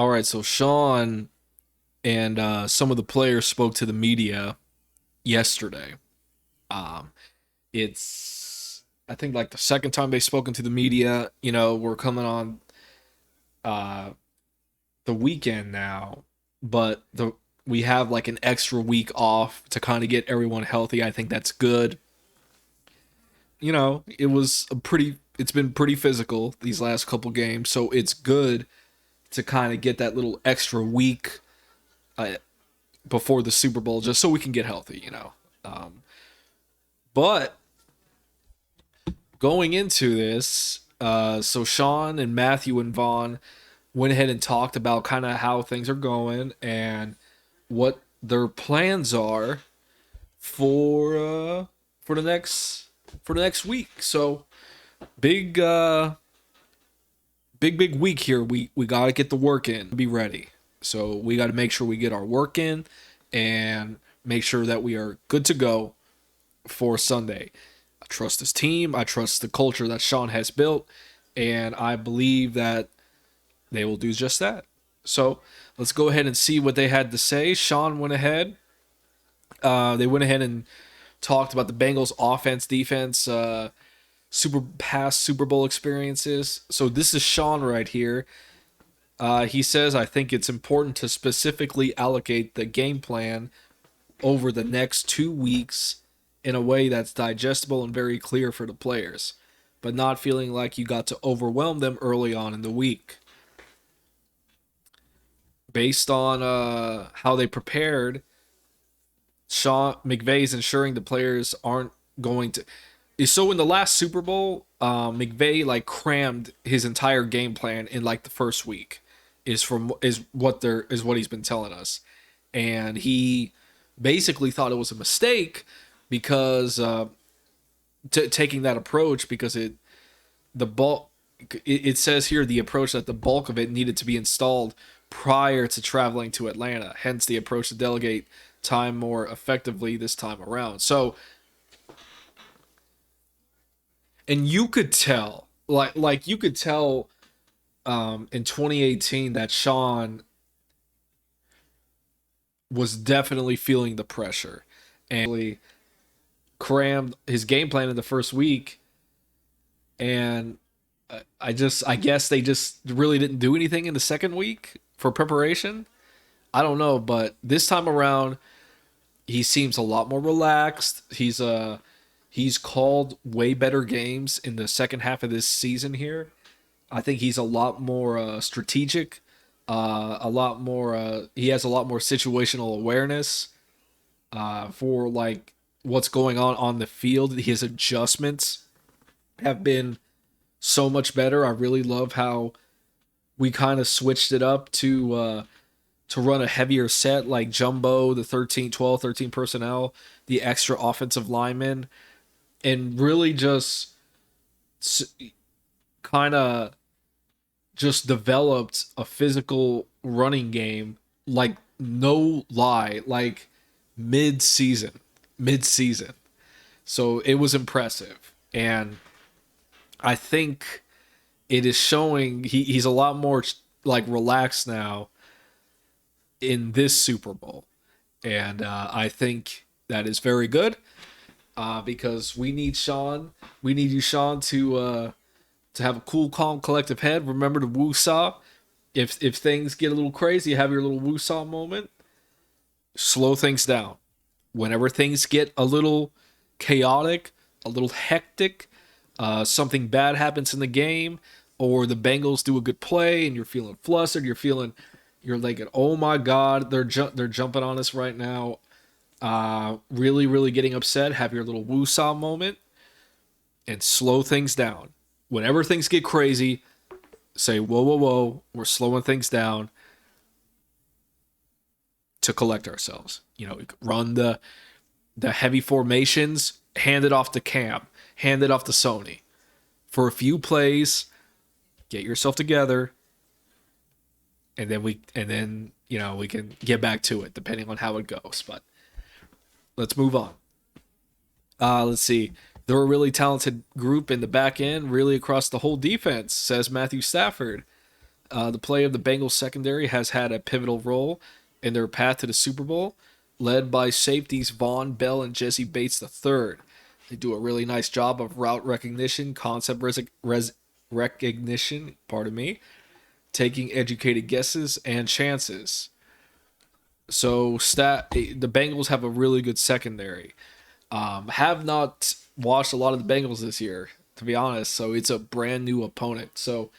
All right, so Sean and some of the players spoke to the media yesterday. Um, it's I think like the second time they've spoken to the media. We're coming on uh, the weekend now, but the we have like an extra week off to kind of get everyone healthy. I think that's good. It's been pretty physical these last couple games, so it's good to kind of get that little extra week uh, before the Super Bowl, just so we can get healthy. Um, but going into this, so Sean and Matthew and Vaughn went ahead and talked about kind of how things are going and what their plans are for uh, for the next week. So big big week here. We got to get the work in, be ready. So we got to make sure we get our work in and make sure that we are good to go for Sunday. I trust his team. I trust the culture that Sean has built, and I believe that they will do just that. So let's go ahead and see what they had to say. Sean went ahead. They went ahead and talked about the Bengals' offense, defense, Super Bowl experiences. So this is Sean right here. He says, "I think it's important to specifically allocate the game plan over the next 2 weeks in a way that's digestible and very clear for the players, but not feeling like you got to overwhelm them early on in the week. Based on how they prepared, Sean McVay is ensuring the players aren't going to." So in the last Super Bowl, McVay like crammed his entire game plan in like the first week. Is what he's been telling us, and he basically thought it was a mistake because taking that approach because the bulk it says here the approach that the bulk of it needed to be installed prior to traveling to Atlanta. Hence the approach to delegate time more effectively this time around. So, and you could tell, like you could tell in 2018 that Sean was definitely feeling the pressure and really crammed his game plan in the first week. And I guess they just really didn't do anything in the second week for preparation. I don't know, but this time around, he seems a lot more relaxed. He's called way better games in the second half of this season here. I think he's a lot more strategic, a lot more. He has a lot more situational awareness for like what's going on the field. His adjustments have been so much better. I really love how we kind of switched it up to run a heavier set like Jumbo, the 13 personnel, the extra offensive linemen, and really just kind of just developed a physical running game like no lie, like mid-season, mid-season. So it was impressive. And I think it is showing he's a lot more like relaxed now in this Super Bowl, and I think that is very good because we need Sean. We need you, Sean, to have a cool, calm, collective head. Remember to woo-saw. If things get a little crazy, have your little woo-saw moment. Slow things down. Whenever things get a little chaotic, a little hectic, something bad happens in the game, or the Bengals do a good play and you're feeling flustered, you're like, oh my god, they're jumping on us right now. Really, really getting upset. Have your little woo-saw moment and slow things down. Whenever things get crazy, say whoa, whoa, whoa. We're slowing things down to collect ourselves. Run the heavy formations, hand it off to Cam, hand it off to Sony for a few plays. Get yourself together, and then we can get back to it depending on how it goes. But let's move on. Let's see. They're a really talented group in the back end, really across the whole defense, says Matthew Stafford. The play of the Bengals secondary has had a pivotal role in their path to the Super Bowl, led by safeties Vaughn Bell and Jesse Bates III. They do a really nice job of route recognition, concept recognition, pardon me, taking educated guesses and chances. So the Bengals have a really good secondary. Have not watched a lot of the Bengals this year, to be honest. So it's a brand new opponent. So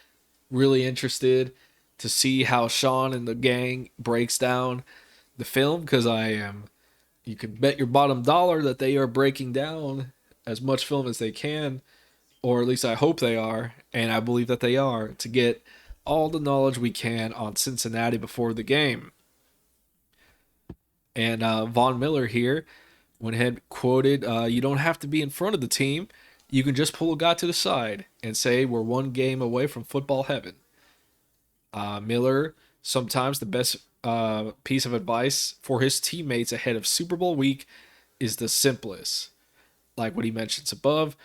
really interested to see how Sean and the gang breaks down the film, because I am. You can bet your bottom dollar that they are breaking down as much film as they can, or at least I hope they are, and I believe that they are, to get all the knowledge we can on Cincinnati before the game. And Von Miller here, when had quoted, "You don't have to be in front of the team. You can just pull a guy to the side and say we're one game away from football heaven." Miller, sometimes the best piece of advice for his teammates ahead of Super Bowl week is the simplest. Like what he mentions above,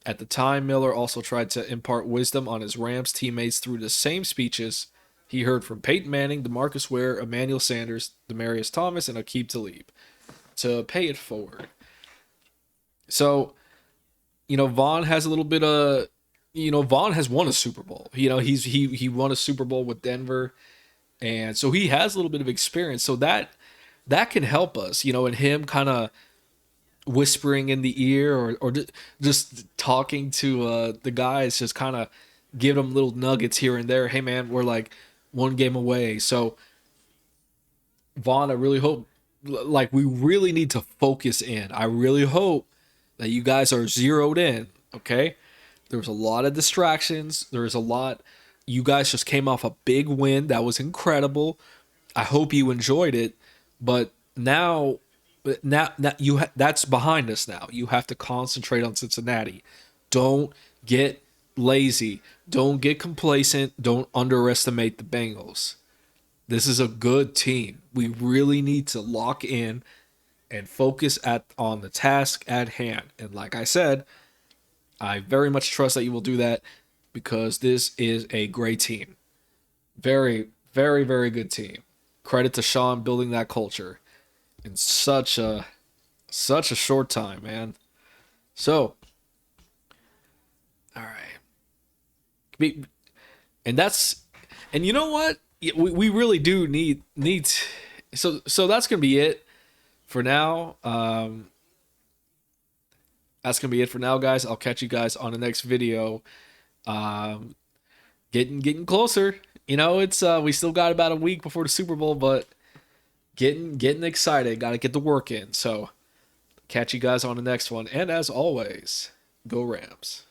at the time, Miller also tried to impart wisdom on his Rams teammates through the same speeches he heard from Peyton Manning, DeMarcus Ware, Emmanuel Sanders, Demaryius Thomas, and Aqib Talib to pay it forward. So, Vaughn has a little bit of, Vaughn has won a Super Bowl. He won a Super Bowl with Denver, and so he has a little bit of experience. So that can help us, and him kind of whispering in the ear, or just talking to the guys, just kind of give them little nuggets here and there. Hey man, we're like one game away. So Vaughn, I really hope, like, we really need to focus in. I really hope that you guys are zeroed in. Okay, there was a lot of distractions. There was a lot. You guys just came off a big win that was incredible. I hope you enjoyed it, but now that's behind us now. You have to concentrate on Cincinnati. Don't get lazy. Don't get complacent. Don't underestimate the Bengals. This is a good team. We really need to lock in and focus on the task at hand. And like I said, I very much trust that you will do that, because this is a great team. Very, very, very good team. Credit to Sean building that culture in such a short time, man. So, all right, and you know what? We really do need. So that's gonna be it for now. That's gonna be it for now, guys. I'll catch you guys on the next video. Um, getting closer. It's we still got about a week before the Super Bowl, but getting excited. Got to get the work in. So catch you guys on the next one. And as always, go Rams.